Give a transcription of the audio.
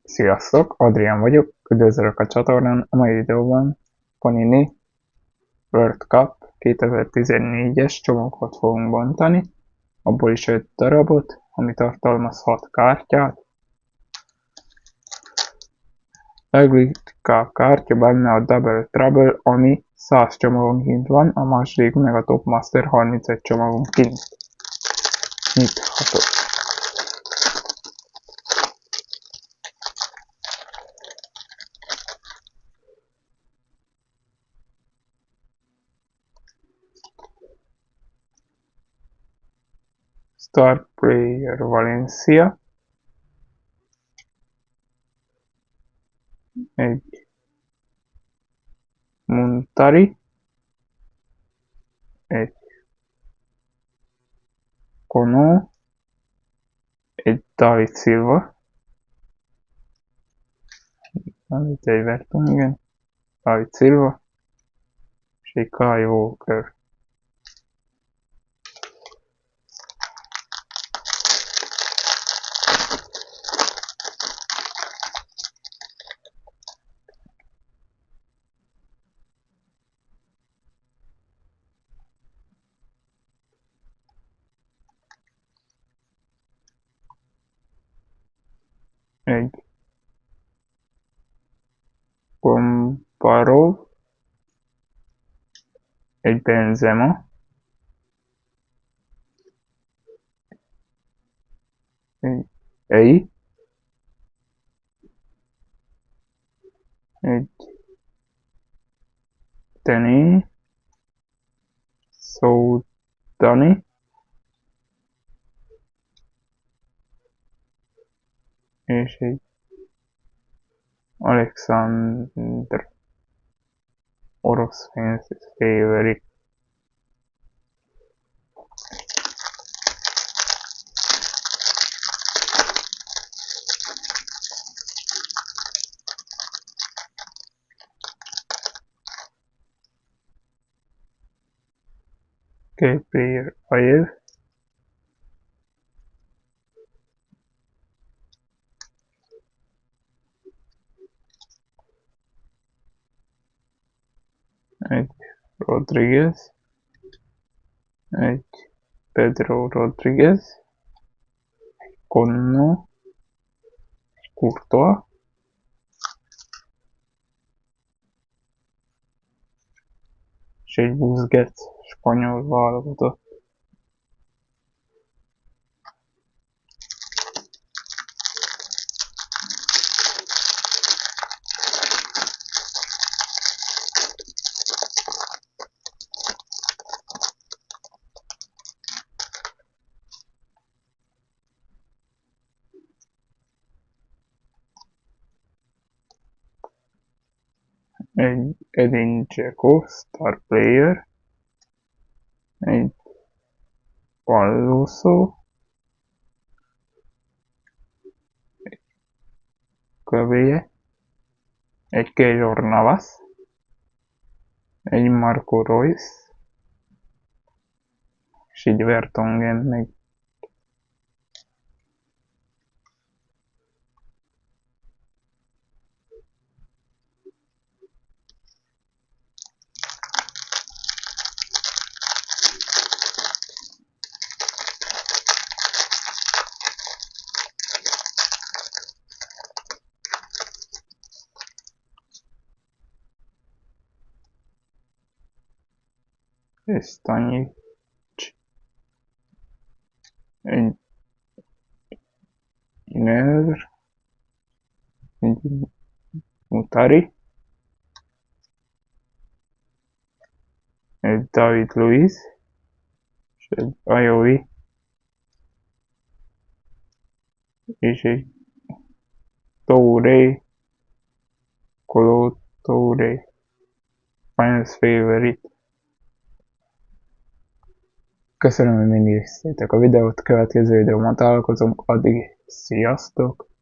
Sziasztok, Adrián vagyok, üdvözlök a csatornán. A mai videóban Panini World Cup 2014-es csomagot fogunk bontani, abból is 5 darabot, ami tartalmaz 6 kártyát. Legritkább kártya benne a Double Trouble, ami 100 csomagonként van, a második meg a Top Master 31 csomagonként. Nyithatok. Star Player Valencia, egy Muntari, egy Kono, egy David Silva, itt egy Vertonghen, David Silva, és egy Kyle Walker. Egy Komparov, egy Benzema, egy Teni, Soudani, és egy Alexander orosz favorite. Két player Ajev, egy Rodriguez, egy Pedro Rodriguez, egy Conno, egy Courtois, és egy Busquets spanyol válogatott. Egy Edin Dzeko, Star Player, egy Palloso, egy Köveye, egy Keylor Navas, egy Marco Reus, és egy Vertonghen meg. Stanyic, egy Iner, egy Mutari, egy David Luiz, és egy Ajovi, és egy Touré, Kolo Touré, Finance Favorite. Köszönöm, hogy megnéztétek a videót, következő videóban találkozunk, addig sziasztok!